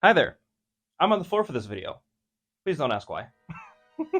Hi there. I'm on the floor for this video. Please don't ask why.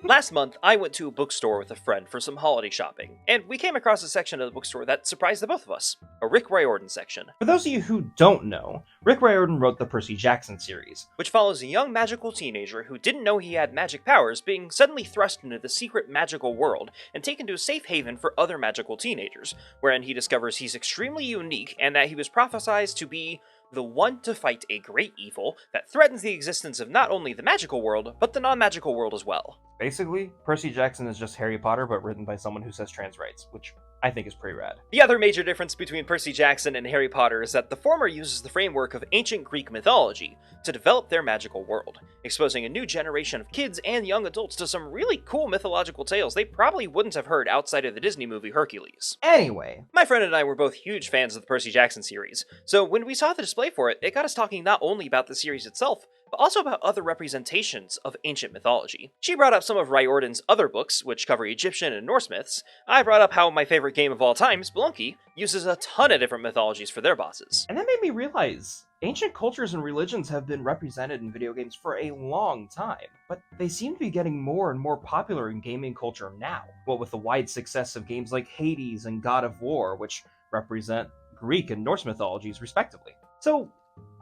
Last month, I went to a bookstore with a friend for some holiday shopping, and we came across a section of the bookstore that surprised the both of us, a Rick Riordan section, For those of you who don't know, Rick Riordan wrote the Percy Jackson series. which follows a young magical teenager who didn't know he had magic powers being suddenly thrust into the secret magical world and taken to a safe haven for other magical teenagers, wherein he discovers he's extremely unique and that he was prophesied to be the one to fight a great evil that threatens the existence of not only the magical world, but the non-magical world as well. Basically, Percy Jackson is just Harry Potter but written by someone who says trans rights, which I think is pretty rad. The other major difference between Percy Jackson and Harry Potter is that the former uses the framework of ancient Greek mythology to develop their magical world, exposing a new generation of kids and young adults to some really cool mythological tales they probably wouldn't have heard outside of the Disney movie Hercules. Anyway, My friend and I were both huge fans of the Percy Jackson series, so when we saw the display for it, it got us talking not only about the series itself, but also about other representations of ancient mythology. She brought up some of Riordan's other books, which cover Egyptian and Norse myths. I brought up how my favorite game of all time, Spelunky, uses a ton of different mythologies for their bosses. and that made me realize ancient cultures and religions have been represented in video games for a long time, but they seem to be getting more and more popular in gaming culture now. What with the wide success of games like Hades and God of War, which represent Greek and Norse mythologies respectively. So,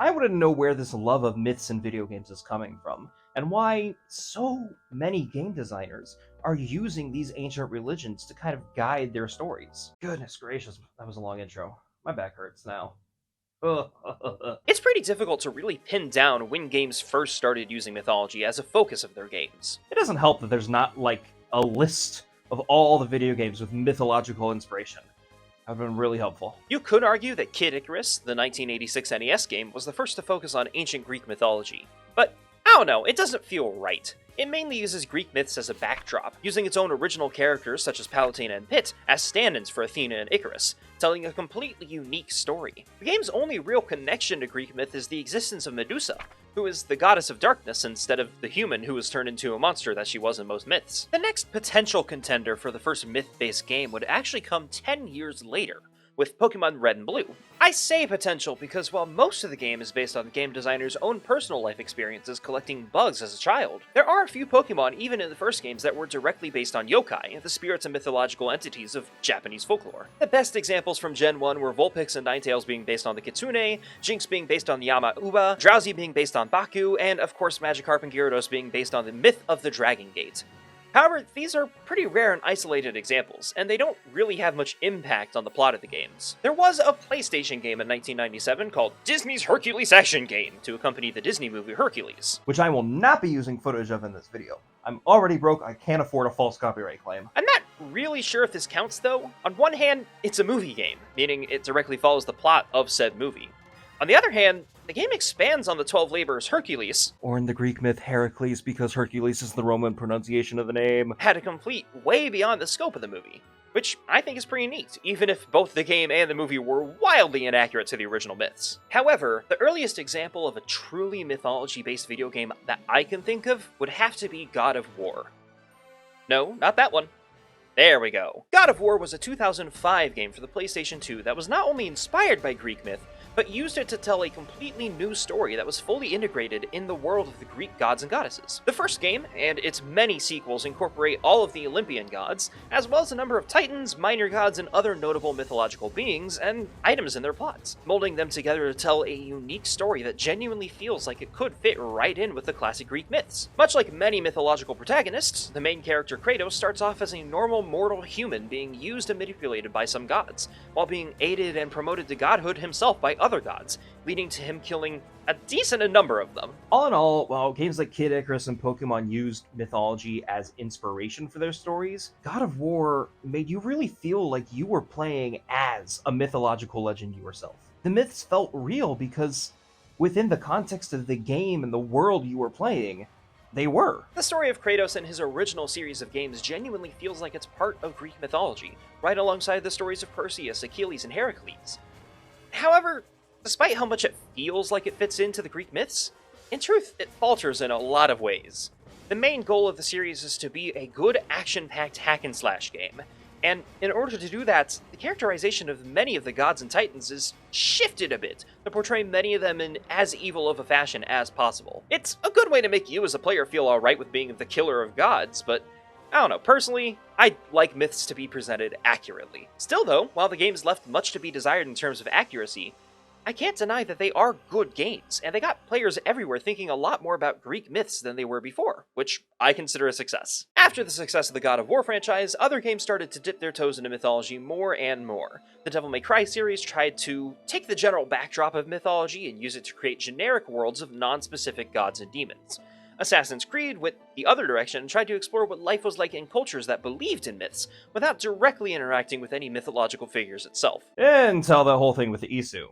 I want to know where this love of myths in video games is coming from, and why so many game designers are using these ancient religions to kind of guide their stories. Goodness gracious, that was a long intro. My back hurts now. It's pretty difficult to really pin down when games first started using mythology as a focus of their games. It doesn't help that there's not, like, a list of all the video games with mythological inspiration. That would have been really helpful. You could argue that Kid Icarus, the 1986 NES game, was the first to focus on ancient Greek mythology. But, I don't know, it doesn't feel right. It mainly uses Greek myths as a backdrop, using its own original characters such as Palatine and Pit as stand-ins for Athena and Icarus, telling a completely unique story. The game's only real connection to Greek myth is the existence of Medusa, who is the goddess of darkness instead of the human who was turned into a monster that she was in most myths. The next potential contender for the first myth-based game would actually come 10 years later, with Pokemon Red and Blue. I say potential because while most of the game is based on the game designer's own personal life experiences collecting bugs as a child, there are a few Pokemon even in the first games that were directly based on yokai, the spirits and mythological entities of Japanese folklore. The best examples from Gen 1 were Vulpix and Ninetales being based on the Kitsune, Jinx being based on the Yama-Uba, Drowsy being based on Baku, and of course Magikarp and Gyarados being based on the myth of the Dragon Gate. However, these are pretty rare and isolated examples, and they don't really have much impact on the plot of the games. There was a PlayStation game in 1997 called Disney's Hercules Action Game to accompany the Disney movie Hercules. Which I will not be using footage of in this video. I'm already broke, I can't afford a false copyright claim. I'm not really sure if this counts though. On one hand, it's a movie game, meaning it directly follows the plot of said movie. On the other hand, the game expands on the 12 labors Hercules, Or in the Greek myth, Heracles, because Hercules is the Roman pronunciation of the name. had to complete way beyond the scope of the movie, which I think is pretty neat, even if both the game and the movie were wildly inaccurate to the original myths. However, the earliest example of a truly mythology-based video game that I can think of would have to be God of War. No, not that one. There we go. God of War was a 2005 game for the PlayStation 2 that was not only inspired by Greek myth, but used it to tell a completely new story that was fully integrated in the world of the Greek gods and goddesses. The first game, and its many sequels, incorporate all of the Olympian gods, as well as a number of titans, minor gods, and other notable mythological beings and items in their plots, molding them together to tell a unique story that genuinely feels like it could fit right in with the classic Greek myths. Much like many mythological protagonists, the main character Kratos starts off as a normal mortal human being used and manipulated by some gods, while being aided and promoted to godhood himself by other gods, leading to him killing a decent number of them. All in all, while games like Kid Icarus and Pokemon used mythology as inspiration for their stories, God of War made you really feel like you were playing as a mythological legend yourself. The myths felt real because within the context of the game and the world you were playing, they were. The story of Kratos and his original series of games genuinely feels like it's part of Greek mythology, right alongside the stories of Perseus, Achilles, and Heracles. However, despite how much it feels like it fits into the Greek myths, in truth, it falters in a lot of ways. The main goal of the series is to be a good action-packed hack-and-slash game, And in order to do that, the characterization of many of the gods and titans is shifted a bit to portray many of them in as evil of a fashion as possible. It's a good way to make you as a player feel alright with being the killer of gods, but I don't know, personally, I like myths to be presented accurately. Still though, while the game's left much to be desired in terms of accuracy, I can't deny that they are good games, and they got players everywhere thinking a lot more about Greek myths than they were before, which I consider a success. After the success of the God of War franchise, other games started to dip their toes into mythology more and more. The Devil May Cry series tried to take the general backdrop of mythology and use it to create generic worlds of non-specific gods and demons. Assassin's Creed went the other direction and tried to explore what life was like in cultures that believed in myths, without directly interacting with any mythological figures itself. Until the whole thing with Isu.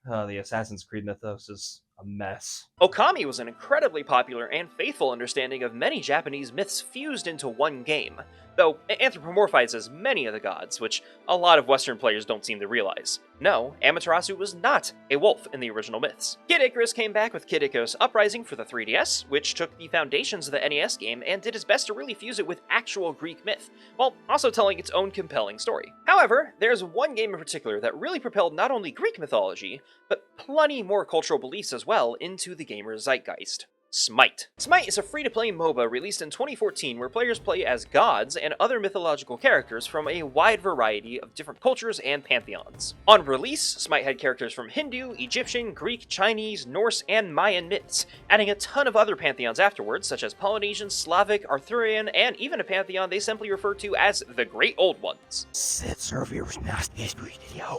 The Assassin's Creed mythos is a mess. Okami was an incredibly popular and faithful understanding of many Japanese myths fused into one game, though it anthropomorphizes many of the gods, which a lot of Western players don't seem to realize. No, Amaterasu was not a wolf in the original myths. Kid Icarus came back with Kid Icarus Uprising for the 3DS, which took the foundations of the NES game and did its best to really fuse it with actual Greek myth, while also telling its own compelling story. However, there's one game in particular that really propelled not only Greek mythology, but plenty more cultural beliefs as well into the gamer's zeitgeist. Smite. Smite is a free-to-play MOBA released in 2014 where players play as gods and other mythological characters from a wide variety of different cultures and pantheons. On release, Smite had characters from Hindu, Egyptian, Greek, Chinese, Norse, and Mayan myths, adding a ton of other pantheons afterwards, such as Polynesian, Slavic, Arthurian, and even a pantheon they simply refer to as the Great Old Ones.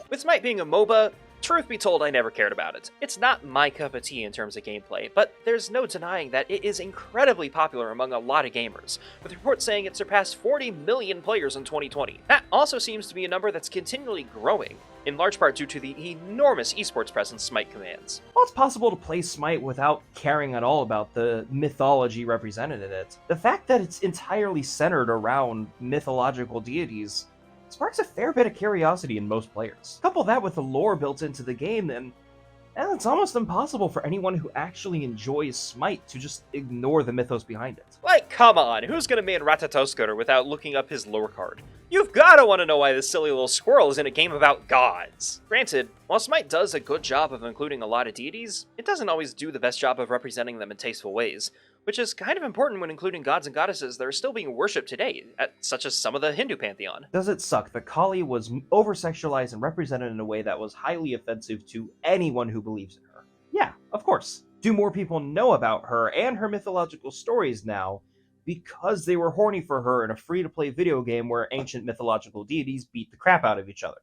With Smite being a MOBA, truth be told, I never cared about it. It's not my cup of tea in terms of gameplay, but there's no denying that it is incredibly popular among a lot of gamers, with reports saying it surpassed 40 million players in 2020. That also seems to be a number that's continually growing, in large part due to the enormous esports presence Smite commands. While it's possible to play Smite without caring at all about the mythology represented in it, the fact that it's entirely centered around mythological deities sparks a fair bit of curiosity in most players. Couple that with the lore built into the game, and it's almost impossible for anyone who actually enjoys Smite to just ignore the mythos behind it. Like, come on, who's gonna main Ratatoskooter without looking up his lore card? You've gotta want to know why this silly little squirrel is in a game about gods. Granted, while Smite does a good job of including a lot of deities, it doesn't always do the best job of representing them in tasteful ways, which is kind of important when including gods and goddesses that are still being worshipped today, such as some of the Hindu pantheon. Does it suck that Kali was over-sexualized and represented in a way that was highly offensive to anyone who believes in her? Yeah, of course. Do more people know about her and her mythological stories now because they were horny for her in a free-to-play video game where ancient mythological deities beat the crap out of each other?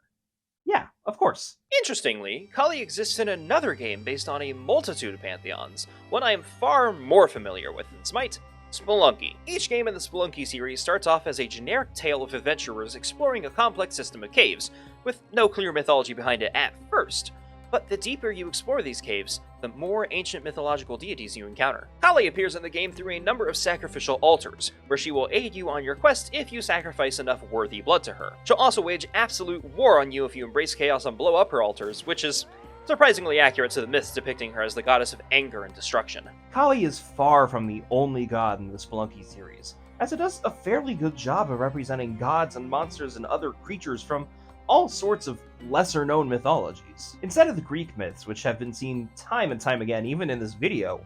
Yeah, of course. Interestingly, Kali exists in another game based on a multitude of pantheons, one I am far more familiar with than Smite, Spelunky. Each game in the Spelunky series starts off as a generic tale of adventurers exploring a complex system of caves, with no clear mythology behind it at first. But the deeper you explore these caves, the more ancient mythological deities you encounter. Kali appears in the game through a number of sacrificial altars, where she will aid you on your quest if you sacrifice enough worthy blood to her. She'll also wage absolute war on you if you embrace chaos and blow up her altars, which is surprisingly accurate to the myths depicting her as the goddess of anger and destruction. Kali is far from the only god in the Spelunky series, as it does a fairly good job of representing gods and monsters and other creatures from all sorts of lesser-known mythologies. Instead of the Greek myths, which have been seen time and time again, even in this video,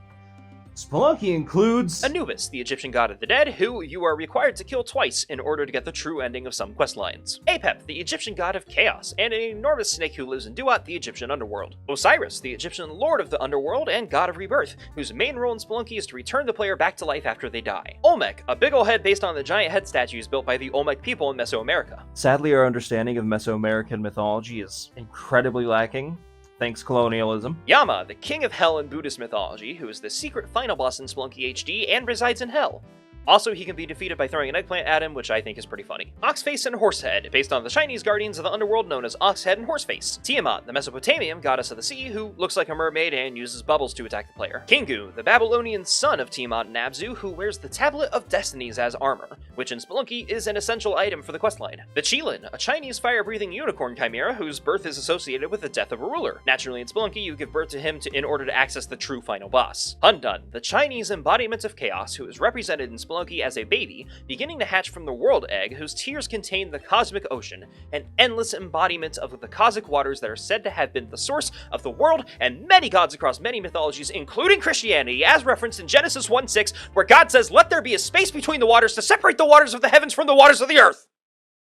Spelunky includes Anubis, the Egyptian god of the dead, who you are required to kill twice in order to get the true ending of some questlines. Apep, the Egyptian god of chaos, and an enormous snake who lives in Duat, the Egyptian underworld. Osiris, the Egyptian lord of the underworld and god of rebirth, whose main role in Spelunky is to return the player back to life after they die. Olmec, a big ol' head based on the giant head statues built by the Olmec people in Mesoamerica. Sadly, our understanding of Mesoamerican mythology is incredibly lacking. Thanks, colonialism. Yama, the king of hell in Buddhist mythology, who is the secret final boss in Spelunky HD and resides in hell. Also, he can be defeated by throwing an eggplant at him, which I think is pretty funny. Oxface and Horsehead, based on the Chinese guardians of the underworld known as Oxhead and Horseface. Tiamat, the Mesopotamian goddess of the sea, who looks like a mermaid and uses bubbles to attack the player. Kingu, the Babylonian son of Tiamat and Abzu, who wears the Tablet of Destinies as armor, which in Spelunky is an essential item for the questline. The Qilin, a Chinese fire-breathing unicorn chimera whose birth is associated with the death of a ruler. Naturally, in Spelunky, you give birth to him in order to access the true final boss. Hundun, the Chinese embodiment of chaos, who is represented in Spelunky Spelunky as a baby, beginning to hatch from the world egg, whose tears contain the cosmic ocean, an endless embodiment of the cosmic waters that are said to have been the source of the world and many gods across many mythologies, including Christianity, as referenced in Genesis 1:6, where God says, "Let there be a space between the waters to separate the waters of the heavens from the waters of the earth."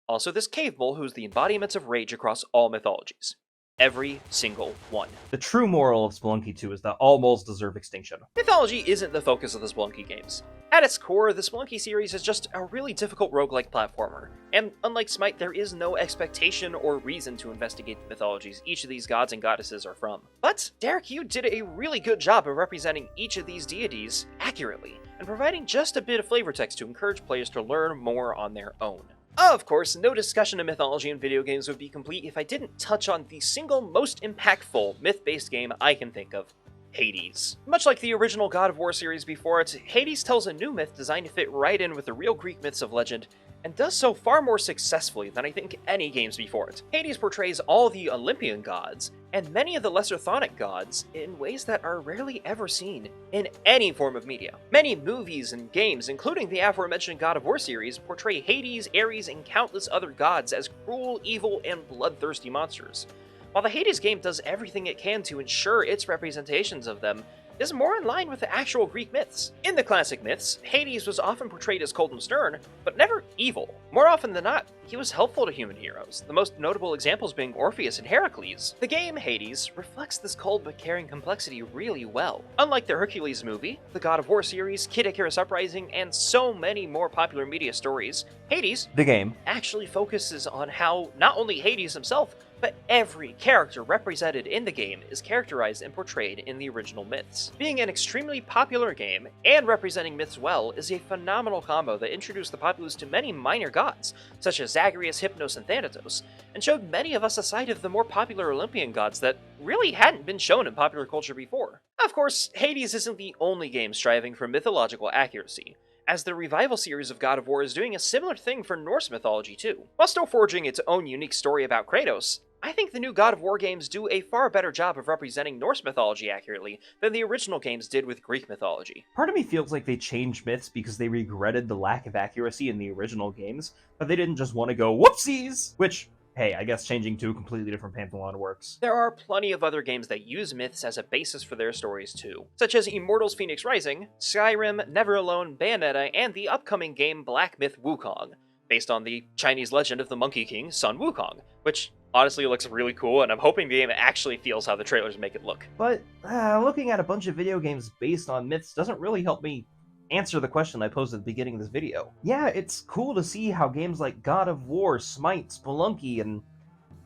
Also, this cave mole who's the embodiment of rage across all mythologies. Every single one. The true moral of Spelunky 2 is that all moles deserve extinction. Mythology isn't the focus of the Spelunky games. At its core, the Spelunky series is just a really difficult roguelike platformer, and unlike Smite, there is no expectation or reason to investigate the mythologies each of these gods and goddesses are from. But Derek, you did a really good job of representing each of these deities accurately, and providing just a bit of flavor text to encourage players to learn more on their own. Of course, no discussion of mythology in video games would be complete if I didn't touch on the single most impactful myth-based game I can think of, Hades. Much like the original God of War series before it, Hades tells a new myth designed to fit right in with the real Greek myths of legend, and does so far more successfully than I think any games before it. Hades portrays all the Olympian gods, and many of the lesser chthonic gods, in ways that are rarely ever seen in any form of media. Many movies and games, including the aforementioned God of War series, portray Hades, Ares, and countless other gods as cruel, evil, and bloodthirsty monsters. While the Hades game does everything it can to ensure its representations of them is more in line with the actual Greek myths. In the classic myths, Hades was often portrayed as cold and stern, but never evil. More often than not, he was helpful to human heroes, the most notable examples being Orpheus and Heracles. The game, Hades, reflects this cold but caring complexity really well. Unlike the Hercules movie, the God of War series, Kid Icarus Uprising, and so many more popular media stories, Hades, The game, actually focuses on how not only Hades himself, but every character represented in the game is characterized and portrayed in the original myths. Being an extremely popular game and representing myths well is a phenomenal combo that introduced the populace to many minor gods, such as Zagreus, Hypnos, and Thanatos, and showed many of us a side of the more popular Olympian gods that really hadn't been shown in popular culture before. Of course, Hades isn't the only game striving for mythological accuracy, as the revival series of God of War is doing a similar thing for Norse mythology too. While still forging its own unique story about Kratos, I think the new God of War games do a far better job of representing Norse mythology accurately than the original games did with Greek mythology. part of me feels like they changed myths because they regretted the lack of accuracy in the original games, but they didn't just want to go whoopsies, which, hey, I guess changing to a completely different pantheon works. There are plenty of other games that use myths as a basis for their stories too, such as Immortals Phoenix Rising, Skyrim, Never Alone, Bayonetta, and the upcoming game Black Myth Wukong, based on the Chinese legend of the Monkey King, Sun Wukong, which honestly looks really cool, and I'm hoping the game actually feels how the trailers make it look. But looking at a bunch of video games based on myths doesn't really help me answer the question I posed at the beginning of this video. Yeah, it's cool to see how games like God of War, Smite, Spelunky, and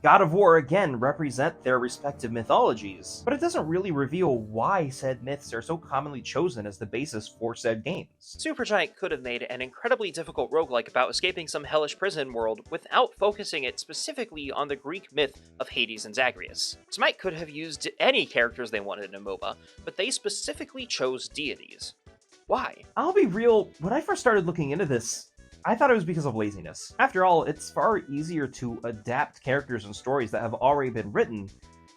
God of War again represent their respective mythologies, but it doesn't really reveal why said myths are so commonly chosen as the basis for said games. Supergiant could have made an incredibly difficult roguelike about escaping some hellish prison world without focusing it specifically on the Greek myth of Hades and Zagreus. Smite could have used any characters they wanted in a MOBA, but they specifically chose deities. Why? I'll be real, when I first started looking into this, I thought it was because of laziness. After all, it's far easier to adapt characters and stories that have already been written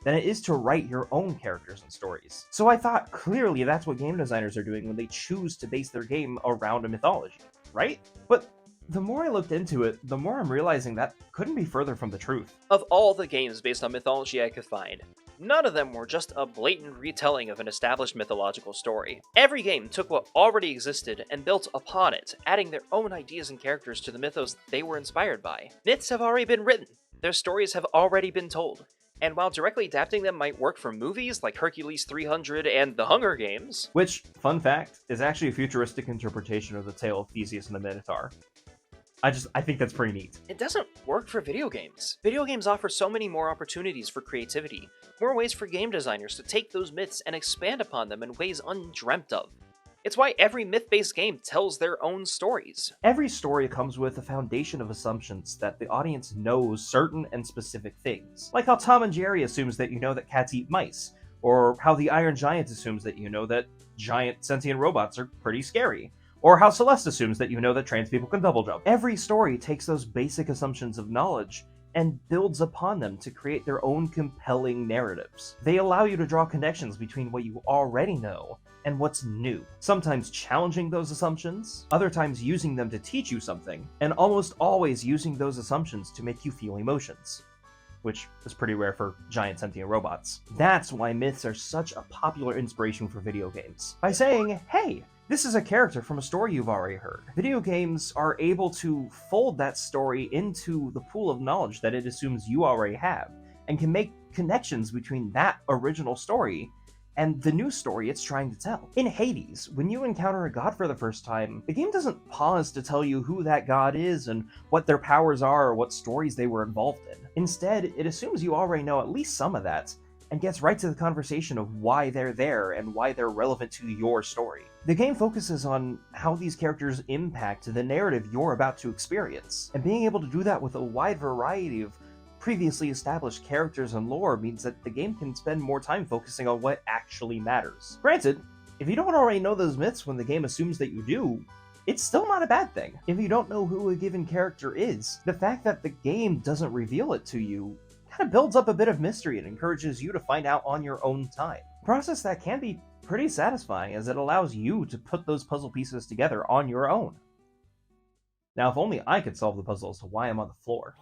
than it is to write your own characters and stories. So I thought clearly that's what game designers are doing when they choose to base their game around a mythology, right? But the more I looked into it, the more I'm realizing that couldn't be further from the truth. Of all the games based on mythology I could find, none of them were just a blatant retelling of an established mythological story. Every game took what already existed and built upon it, adding their own ideas and characters to the mythos they were inspired by. Myths have already been written, their stories have already been told, and while directly adapting them might work for movies like Hercules 300 and The Hunger Games, Which, fun fact, is actually a futuristic interpretation of the tale of Theseus and the Minotaur. I think that's pretty neat. it doesn't work for video games. Video games offer so many more opportunities for creativity, more ways for game designers to take those myths and expand upon them in ways undreamt of. It's why every myth-based game tells their own stories. Every story comes with a foundation of assumptions that the audience knows certain and specific things. Like how Tom and Jerry assumes that you know that cats eat mice, or how the Iron Giant assumes that you know that giant sentient robots are pretty scary, or how Celeste assumes that you know that trans people can double jump. Every story takes those basic assumptions of knowledge and builds upon them to create their own compelling narratives. They allow you to draw connections between what you already know and what's new, sometimes challenging those assumptions, other times using them to teach you something, and almost always using those assumptions to make you feel emotions, which is pretty rare for giant sentient robots. That's why myths are such a popular inspiration for video games. By saying, hey, this is a character from a story you've already heard, video games are able to fold that story into the pool of knowledge that it assumes you already have, and can make connections between that original story and the new story it's trying to tell. In Hades, when you encounter a god for the first time, the game doesn't pause to tell you who that god is and what their powers are or what stories they were involved in. Instead, it assumes you already know at least some of that, and gets right to the conversation of why they're there and why they're relevant to your story. The game focuses on how these characters impact the narrative you're about to experience, and being able to do that with a wide variety of previously established characters and lore means that the game can spend more time focusing on what actually matters. Granted, if you don't already know those myths when the game assumes that you do, it's still not a bad thing. If you don't know who a given character is, the fact that the game doesn't reveal it to you kind of builds up a bit of mystery and encourages you to find out on your own time. A process that can be pretty satisfying as it allows you to put those puzzle pieces together on your own. Now, if only I could solve the puzzle as to why I'm on the floor.